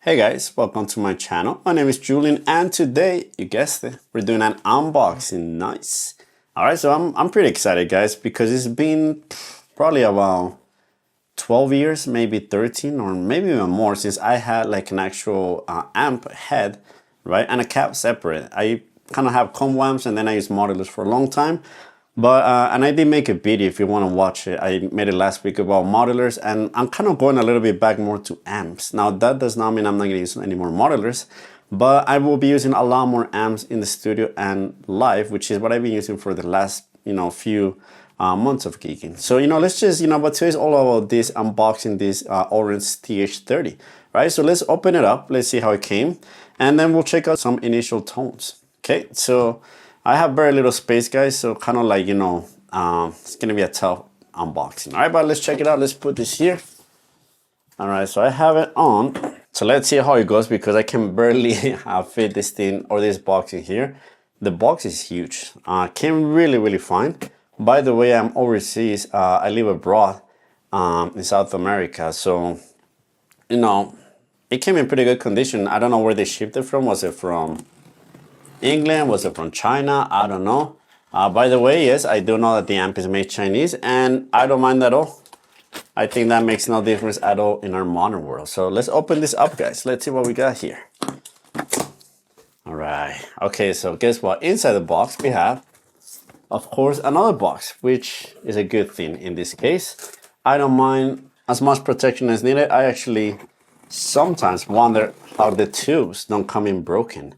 Hey guys, welcome to my channel. My name is Julian and today, you guessed it, we're doing an unboxing. Nice. Alright, so I'm pretty excited guys because it's been probably about 12 years, maybe 13 or maybe even more since I had like an actual amp head, right? And a cap separate. I kind of have combo amps and then I use modelers for a long time. But, and I did make a video if you want to watch it. I made it last week about modelers and I'm kind of going a little bit back more to amps. Now that does not mean I'm not going to use any more modelers, but I will be using a lot more amps in the studio and live, which is what I've been using for the last, few months of geeking. So, let's just, but today's all about this, unboxing this Orange TH30, right? So let's open it up. Let's see how it came. And then we'll check out some initial tones. Okay, so I have very little space guys, so kind of like, it's gonna be a tough unboxing. All right, but let's check it out. Let's put this here. All right, so I have it on. So let's see how it goes because I can barely fit this thing or this box in here. The box is huge. Came really fine. By the way, I'm overseas. I live abroad in South America, so it came in pretty good condition. I don't know where they shipped it from. Was it from England? Was it from China? I don't know. By the way, yes, I do know that the amp is made Chinese and I don't mind at all. I think that makes no difference at all in our modern world. So let's open this up guys. Let's see what we got here. All right. Okay, so guess what? Inside the box we have, of course, another box, which is a good thing in this case. I don't mind as much protection as needed. I actually sometimes wonder how the tubes don't come in broken.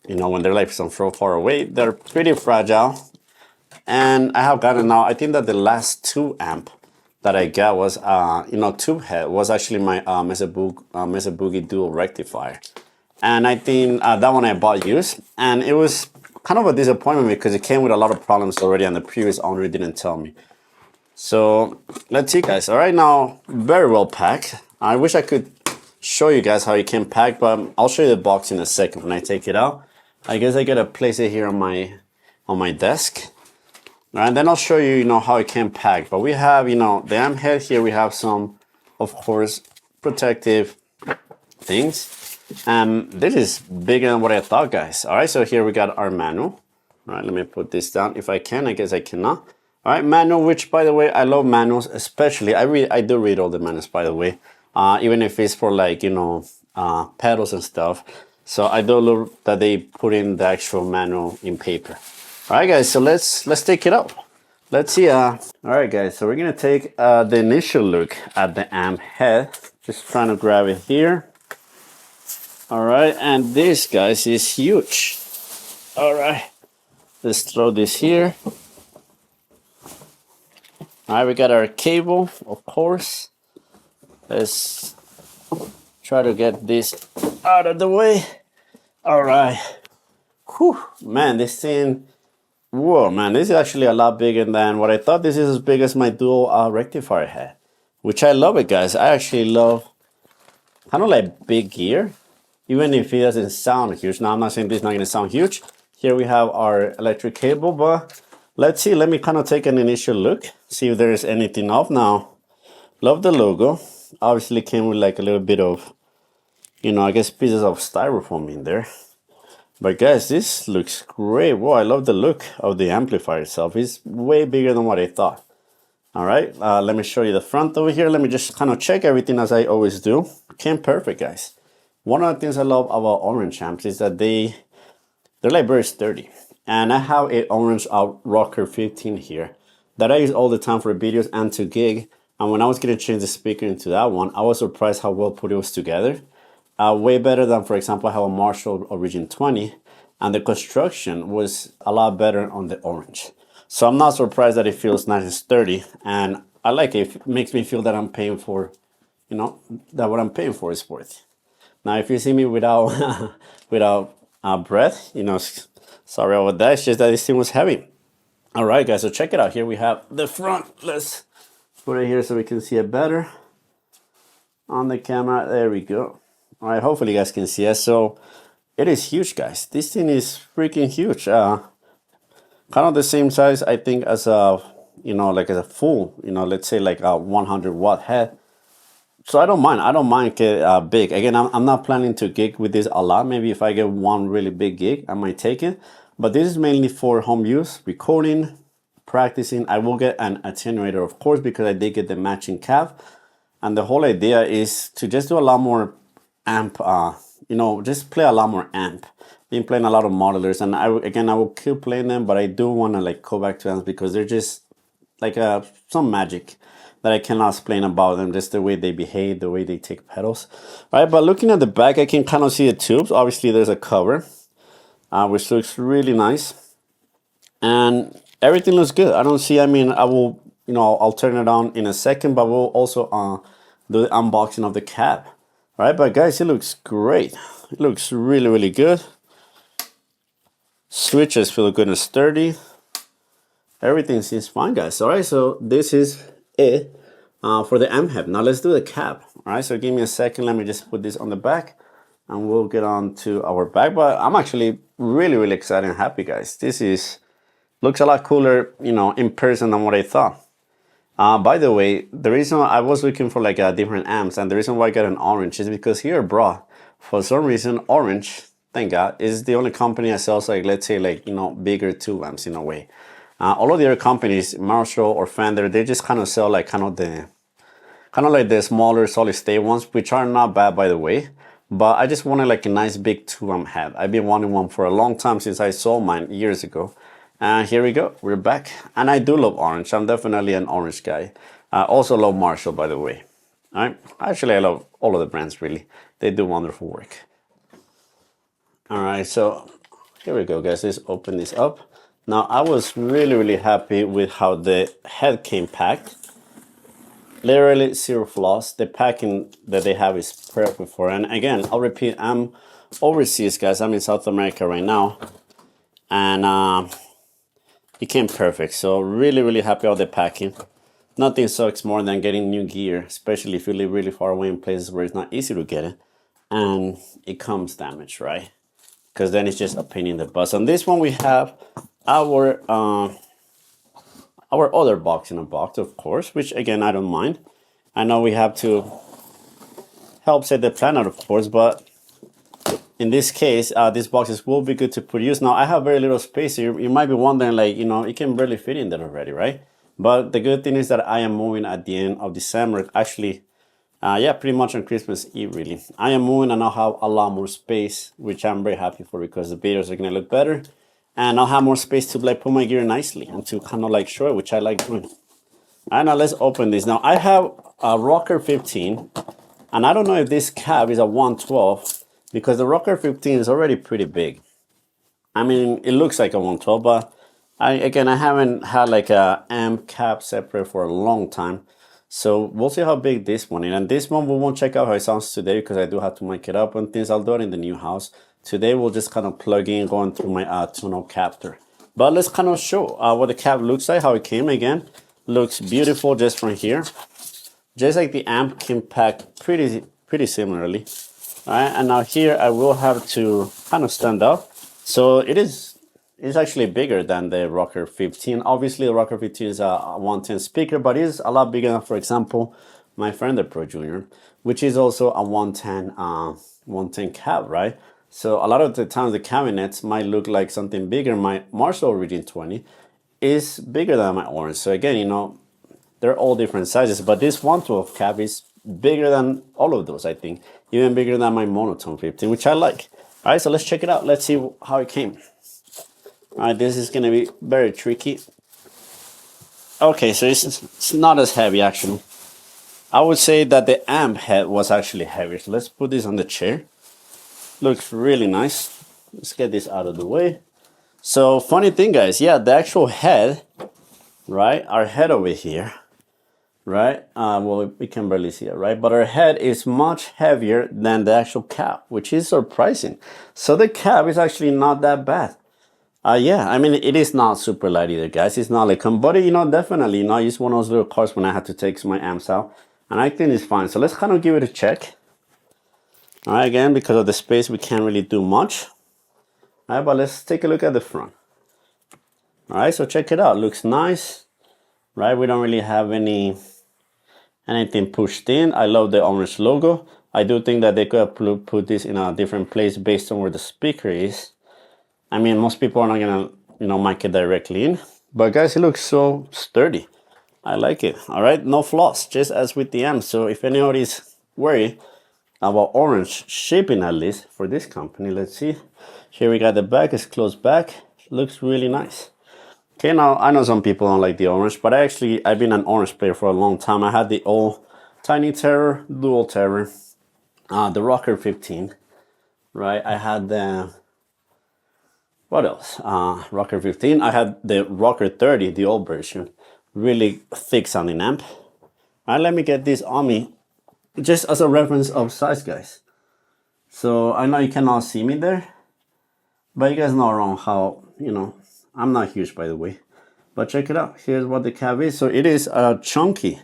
When they're like so far away, they're pretty fragile. And I have gotten now, I think that the last two amp that I got was, tube head was actually my Mesa Boogie dual rectifier. And I think that one I bought used. And it was kind of a disappointment because it came with a lot of problems already and the previous owner didn't tell me. So let's see guys. All right, now very well packed. I wish I could show you guys how it came packed, but I'll show you the box in a second when I take it out. I guess I gotta place it here on my desk. And then I'll show you, how it came packed. But we have, the amp head here. We have some, of course, protective things. This is bigger than what I thought, guys. All right, so here we got our manual. All right, let me put this down. If I can, I guess I cannot. All right, manual, which by the way, I love manuals, especially. I do read all the manuals, by the way. Even if it's for like, pedals and stuff. So I do love that they put in the actual manual in paper. All right, guys, so let's take it out. Let's see. All right, guys, so we're going to take the initial look at the amp head. Just trying to grab it here. All right, and this, guys, is huge. All right, let's throw this here. All right, we got our cable, of course. Let's try to get this out of the way. All right. Whew, man, this thing, whoa, man, this is actually a lot bigger than what I thought. This is as big as my dual rectifier head, which I love it, guys. I actually love kind of like big gear, even if it doesn't sound huge. Now, I'm not saying this is not going to sound huge. Here we have our electric cable, but let's see. Let me kind of take an initial look, see if there's anything off now. Love the logo. Obviously came with like a little bit of, I guess pieces of styrofoam in there. But guys, this looks great. Whoa, I love the look of the amplifier itself. It's way bigger than what I thought. All right, let me show you the front over here. Let me just kind of check everything as I always do. Came perfect, guys. One of the things I love about Orange amps is that they're like very sturdy. And I have a Orange Rocker 15 here that I use all the time for videos and to gig. And when I was going to change the speaker into that one, I was surprised how well put it was together. Way better than, for example, I have a Marshall Origin 20. And the construction was a lot better on the Orange. So I'm not surprised that it feels nice and sturdy. And I like it. It makes me feel that I'm paying for, that what I'm paying for is worth it. Now, if you see me without, breath, sorry about that. It's just that this thing was heavy. All right, guys, so check it out. Here we have the front. Let's put it here so we can see it better on the camera. There we go. All right, hopefully you guys can see it. So it is huge, guys. This thing is freaking huge. Kind of the same size, I think, as a, like as a full, let's say like a 100 watt head. So I don't mind. I don't mind get big. Again, I'm not planning to gig with this a lot. Maybe if I get one really big gig, I might take it. But this is mainly for home use, recording, practicing. I will get an attenuator, of course, because I did get the matching cap. And the whole idea is to just do a lot more amp, you know, just play a lot more amp. Been playing a lot of modelers, and I will keep playing them, but I do want to like go back to amps because they're just like some magic that I cannot explain about them, just the way they behave, the way they take pedals, right? But looking at the back, I can kind of see the tubes. Obviously, there's a cover, which looks really nice, and everything looks good. I don't see. I mean, I will, you know, I'll turn it on in a second, but we'll also do the unboxing of the cap, right? But guys, it looks great. It looks really, really good. Switches feel good and sturdy. Everything seems fine, guys. All right, so this is it for the amp head. Now let's do the cap. All right, so give me a second. Let me just put this on the back, and we'll get on to our back. But I'm actually really, really excited and happy, guys. This looks a lot cooler, you know, in person than what I thought. By the way, the reason I was looking for like different amps, and the reason why I got an Orange is because here abroad, for some reason, Orange, thank God, is the only company that sells like, let's say, like, you know, bigger tube amps in a way. All of the other companies, Marshall or Fender, they just kind of sell like kind of like the smaller solid state ones, which are not bad, by the way. But I just wanted like a nice big tube amp head. I've been wanting one for a long time since I sold mine years ago. And here we go, we're back. And I do love Orange. I'm definitely an Orange guy. I also love Marshall, by the way. All right. Actually, I love all of the brands, really. They do wonderful work. All right, so here we go, guys. Let's open this up. Now, I was really, really happy with how the head came packed. Literally zero flaws. The packing that they have is perfect for it. And again, I'll repeat, I'm overseas, guys. I'm in South America right now. And it came perfect. So really, really happy with the packing. Nothing sucks more than getting new gear, especially if you live really far away in places where it's not easy to get it. And it comes damaged, right? Because then it's just a pain in the butt. On this one, we have our other box in a box, of course, which again, I don't mind. I know we have to help save the planet, of course, but in this case, these boxes will be good to produce. Now, I have very little space here. You might be wondering, like, you know, it can barely fit in there already, right? But the good thing is that I am moving at the end of December. Actually, yeah, pretty much on Christmas Eve, really. I am moving and I'll have a lot more space, which I'm very happy for because the videos are going to look better. And I'll have more space to like put my gear nicely and to kind of like show it, which I like doing. All right, now let's open this. Now, I have a Rocker 15, and I don't know if this cab is a 112 because the Rocker 15 is already pretty big. I mean, it looks like a 112, but I haven't had like a amp cab separate for a long time. So we'll see how big this one is. And this one, we won't check out how it sounds today because I do have to mic it up and things. I'll do it in the new house. Today, we'll just kind of plug in going through my Two Notes Captor. But let's kind of show what the cab looks like, how it came again. Looks beautiful just from here. Just like the amp came packed pretty similarly. All right, and now here I will have to kind of stand up. So it's actually bigger than the Rocker 15. Obviously, the Rocker 15 is a 110 speaker, but it is a lot bigger than, for example, my Fender Pro Junior, which is also a 110 cab, right? So a lot of the times the cabinets might look like something bigger. My Marshall Origin 20 is bigger than my Orange. So again, you know, they're all different sizes, but this 112 cab is bigger than all of those, I think. Even bigger than my Monotone 15, which I like. All right, so let's check it out. Let's see how it came. All right, this is gonna be very tricky. Okay, so it's not as heavy actually. I would say that the amp head was actually heavier. So let's put this on the chair. Looks really nice. Let's get this out of the way. So funny thing, guys, yeah, the actual head, right? Our head over here, right? Well, we can barely see it, right? But our head is much heavier than the actual cap, which is surprising. So the cap is actually not that bad. Yeah, I mean, it is not super light either, guys. It's not like, but you know, definitely, you know, I used one of those little cars when I had to take my amps out, and I think it's fine. So let's kind of give it a check. All right, again, because of the space, we can't really do much. All right, but let's take a look at the front. All right, so check it out. Looks nice, right? We don't really have any anything pushed in. I love the Orange logo. I do think that they could have put this in a different place based on where the speaker is. I mean, most people are not gonna, mic it directly in. But guys, it looks so sturdy. I like it. All right, no flaws, just as with the amp. So if anybody's worried about Orange shipping, at least for this company, let's see. Here we got the back, it's closed back. Looks really nice. Okay, now I know some people don't like the Orange, but I've been an Orange player for a long time. I had the old Tiny Terror, Dual Terror, the Rocker 15, right? I had the, what else? Rocker 15. I had the Rocker 30, the old version. Really thick sounding amp. All right, let me get this on me, just as a reference of size, guys. So I know you cannot see me there, but you guys know around how, I'm not huge, by the way, but check it out. Here's what the cab is. So it is a chunky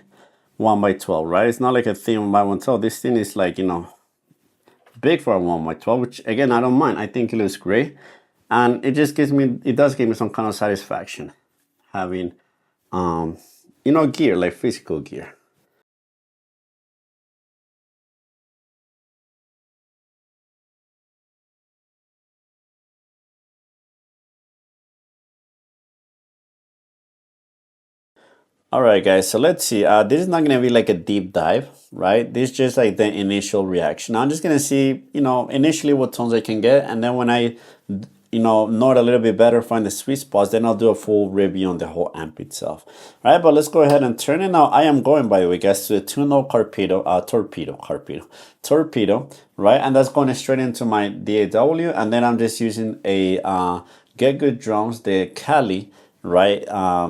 1x12, right? It's not like a thin 1x112. This thing is like, big for a 1x12, which again, I don't mind. I think it looks great. And it just does give me some kind of satisfaction having, gear, like physical gear. All right, guys, so let's see. This is not going to be like a deep dive, right? This is just like the initial reaction. I'm just going to see, initially what tones I can get. And then when I, know it a little bit better, find the sweet spots, then I'll do a full review on the whole amp itself. All right, but let's go ahead and turn it now. I am going, by the way, guys, to the Two Notes Torpedo, right? And that's going straight into my DAW. And then I'm just using a Get Good Drums, the Cali, right,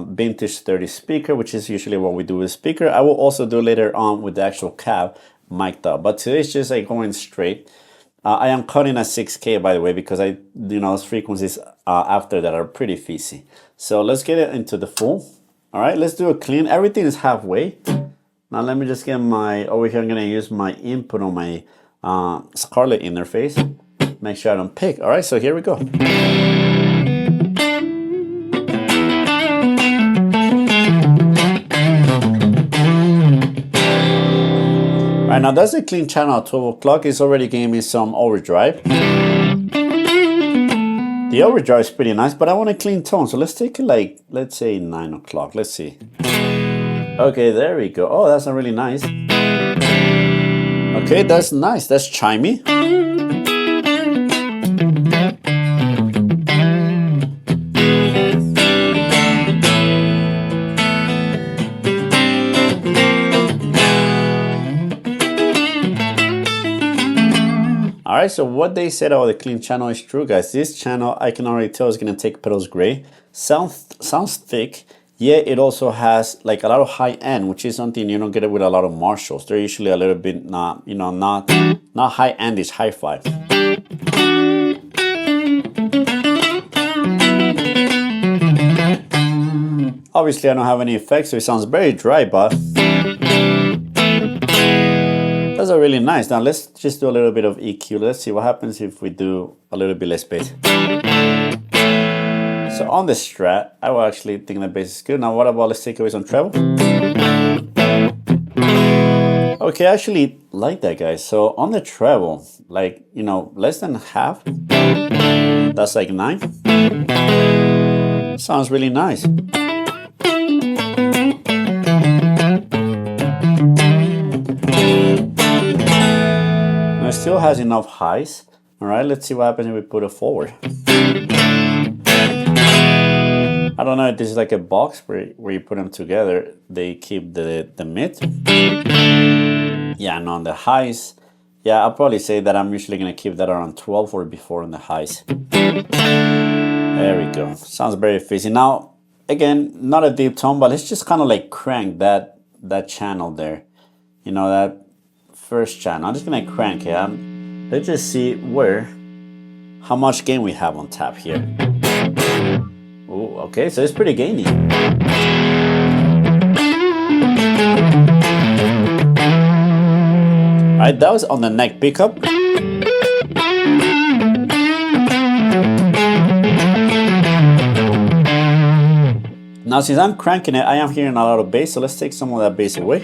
vintage 30 speaker, which is usually what we do with speaker. I will also do later on with the actual cab mic'd up, but today it's just like going straight. I am cutting at 6K, by the way, because those frequencies after that are pretty fizzy. So let's get it into the full. All right, let's do a clean. Everything is halfway. Now let me just get over here. I'm gonna use my input on my Scarlett interface. Make sure I don't pick. All right, so here we go. Right, now that's a clean channel at 12 o'clock. It's already giving me some overdrive. The overdrive is pretty nice, but I want a clean tone. So let's take it like, let's say 9 o'clock. Let's see. Okay, there we go. Oh, that's not really nice. Okay, that's nice. That's chimey. Alright, so what they said about the clean channel is true, guys. This channel, I can already tell, is going to take pedals gray. Sounds thick, yet it also has like a lot of high end, which is something you don't get it with a lot of Marshalls. They're usually a little bit not high end, it's hi-fi. Obviously, I don't have any effects, so it sounds very dry, but those are really nice. Now let's just do a little bit of EQ. Let's see what happens if we do a little bit less bass. So on the Strat, I will actually think the bass is good. Now what about, let's take away some treble. Okay, I actually like that, guys. So on the treble, like, less than half, that's like 9. Sounds really nice. It still has enough highs. All right, let's see what happens if we put it forward. I don't know if this is like a box where you put them together. They keep the mid. Yeah, and on the highs, yeah, I'll probably say that I'm usually gonna keep that around 12 or before on the highs. There we go. Sounds very fizzy. Now, again, not a deep tone, but let's just kind of like crank that channel there. That first channel. I'm just gonna crank it. Let's just see how much gain we have on tap here. Oh, okay, so it's pretty gainy. All right, that was on the neck pickup. Now since I'm cranking it, I am hearing a lot of bass, so let's take some of that bass away.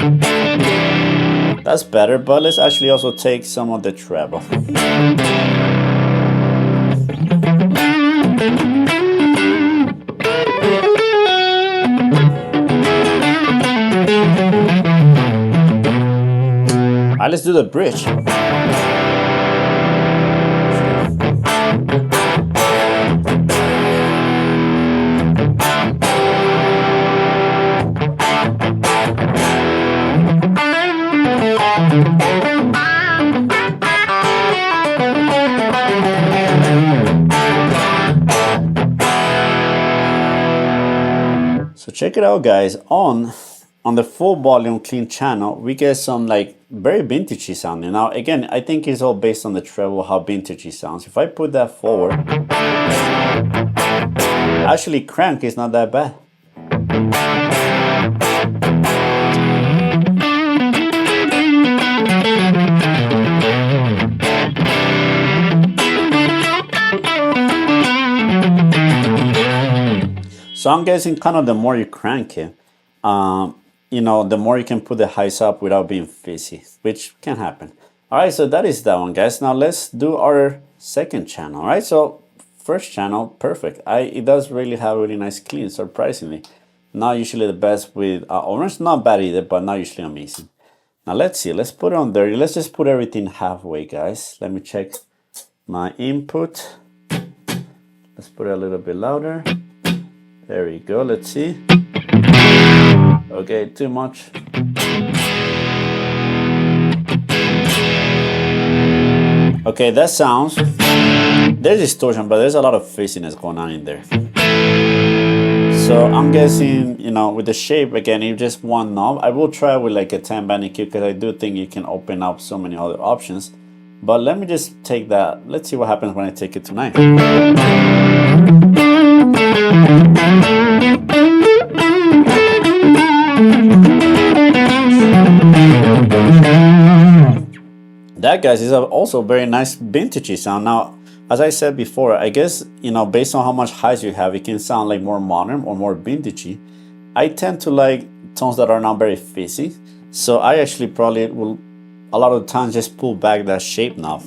That's better, but let's actually also take some of the treble. Alright, let's do the bridge. So check it out, guys. On the full volume clean channel, we get some like very vintagey sounding. Now again, I think it's all based on the treble, how vintagey sounds. If I put that forward, actually crank is not that bad. So I'm guessing kind of the more you crank it, you know, the more you can put the highs up without being fizzy, which can happen. All right, so that is that one, guys. Now let's do our second channel. All right, so first channel, perfect. It does really have a really nice clean, surprisingly. Not usually the best with Orange, not bad either, but not usually amazing. Now let's see, let's put it on 30. Let's just put everything halfway, guys. Let me check my input. Let's put it a little bit louder. There we go, let's see. Okay, too much. Okay, that sounds, there's distortion, but there's a lot of fizziness going on in there. So I'm guessing, you know, with the shape, again, it's just one knob. I will try with like a 10-band EQ because I do think you can open up so many other options. But let me just take that. Let's see what happens when I take it to 9. That, guys, is also a very nice vintagey sound. Now, as I said before, I guess, you know, based on how much highs you have, it can sound like more modern or more vintagey. I tend to like tones that are not very fizzy. So I actually probably will, a lot of the times, just pull back that shape knob.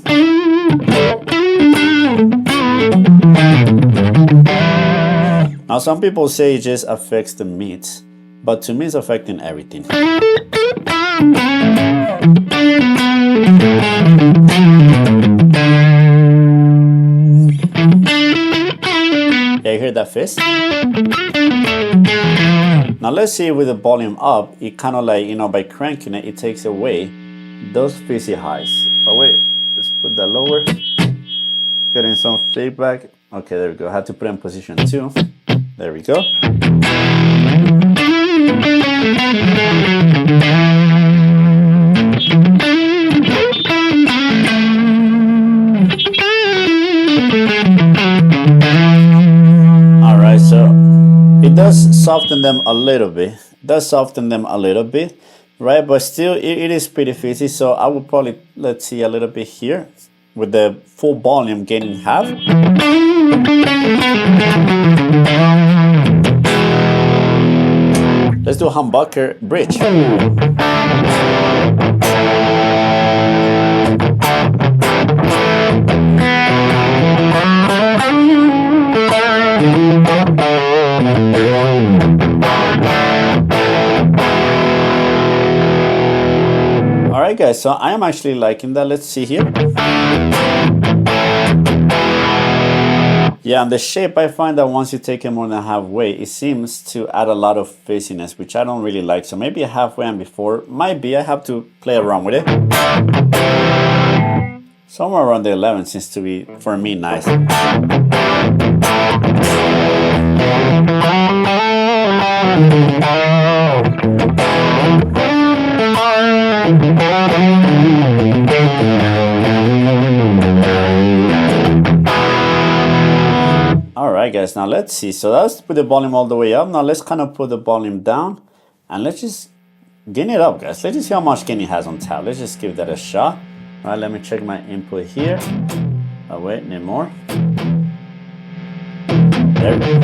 Now, some people say it just affects the mids, but to me it's affecting everything. Yeah, you hear that fizz? Now let's see with the volume up, it kind of like, you know, by cranking it, it takes away those fizzy highs. But wait, let's put that lower. Getting some feedback. Okay, there we go. I had to put it in position 2. There we go. Alright, so it does soften them a little bit. Right? But still, it is pretty fizzy. So I would probably, let's see, a little bit here with the full volume getting half. Let's do a humbucker bridge. Alright, guys, so I am actually liking that. Let's see here. Yeah, and the shape, I find that once you take it more than halfway, it seems to add a lot of fizziness, which I don't really like. So maybe halfway and before, might be, I have to play around with it. Somewhere around the 11 seems to be, for me, nice. Alright, guys, now let's see. So that's put the volume all the way up. Now let's kind of put the volume down and let's just gain it up, guys. Let's just see how much gain it has on tap. Let's just give that a shot. Alright, let me check my input here. Oh wait, need more. There we go.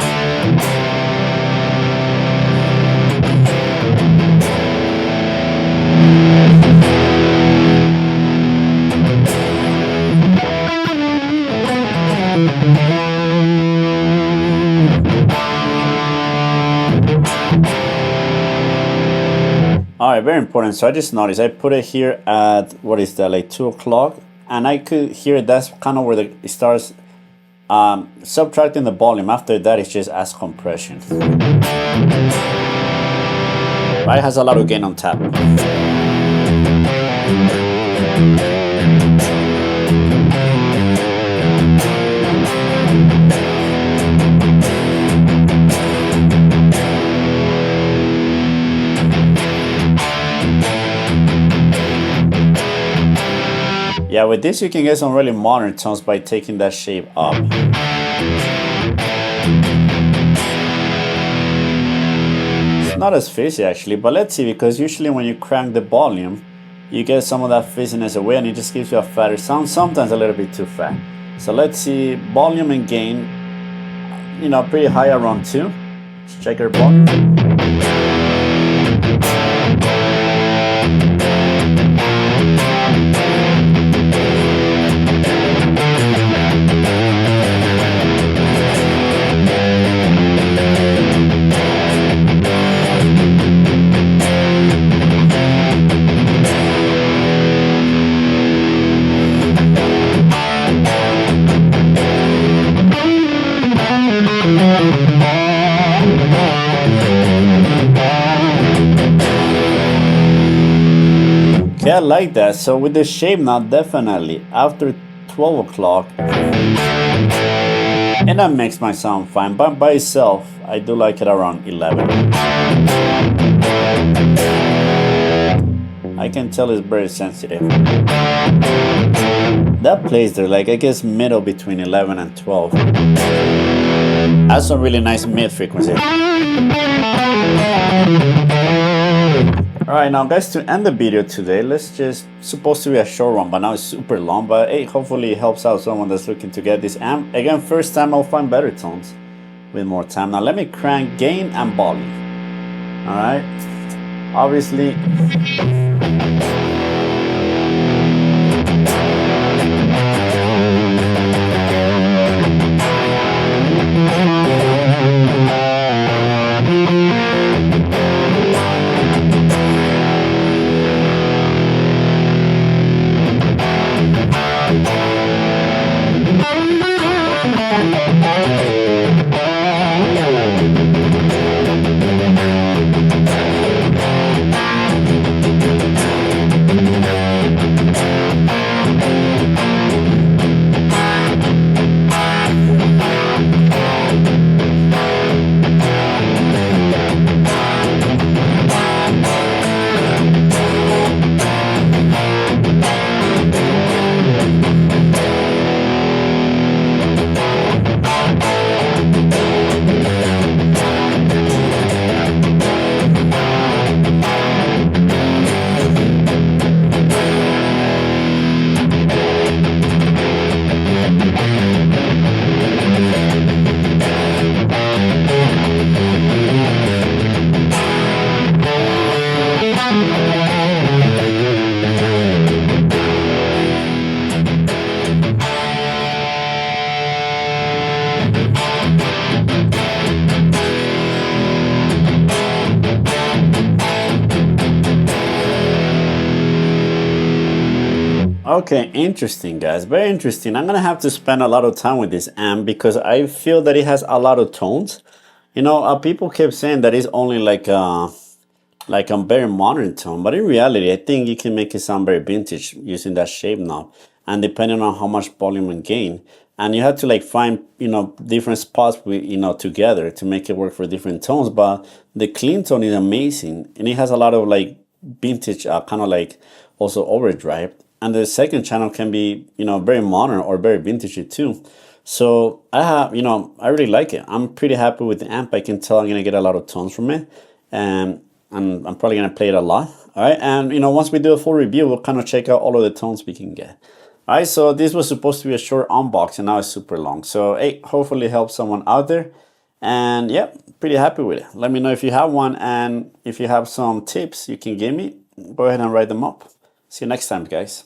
very important. So I just noticed I put it here at, what is that, like 2 o'clock, and I could hear that's kind of where it starts subtracting the volume. After that, it's just as compression. Right, it has a lot of gain on tap. Yeah, with this you can get some really modern tones by taking that shape up. It's not as fizzy actually, but let's see, because usually when you crank the volume, you get some of that fizziness away and it just gives you a fatter sound, sometimes a little bit too fat. So let's see, volume and gain, you know, pretty high around 2. Let's check our volume. Okay, I like that. So with the shape now, definitely after 12 o'clock, and that makes my sound fine, but by itself I do like it around 11. I can tell it's very sensitive. That plays there, like I guess middle between 11 and 12. That's a really nice mid frequency. Alright, now guys, to end the video today, let's just, supposed to be a short one, but now it's super long, but hey, hopefully it helps out someone that's looking to get this amp. Again, first time I'll find better tones with more time. Now let me crank gain and volume. Alright, obviously. Okay, interesting guys, very interesting. I'm gonna have to spend a lot of time with this amp because I feel that it has a lot of tones. You know, people kept saying that it's only like a very modern tone, but in reality, I think you can make it sound very vintage using that shape knob, and depending on how much volume and gain. And you have to like find, you know, different spots with, you know, together to make it work for different tones. But the clean tone is amazing, and it has a lot of like vintage, kind of like also overdrive. And the second channel can be, you know, very modern or very vintagey too. So I have, you know, I really like it. I'm pretty happy with the amp. I can tell I'm gonna get a lot of tones from it, and I'm probably gonna play it a lot. All right, and you know, once we do a full review, we'll kind of check out all of the tones we can get. All right, so this was supposed to be a short unboxing, now it's super long. So hey, hopefully it helps someone out there. And yeah, pretty happy with it. Let me know if you have one, and if you have some tips you can give me, go ahead and write them up. See you next time, guys.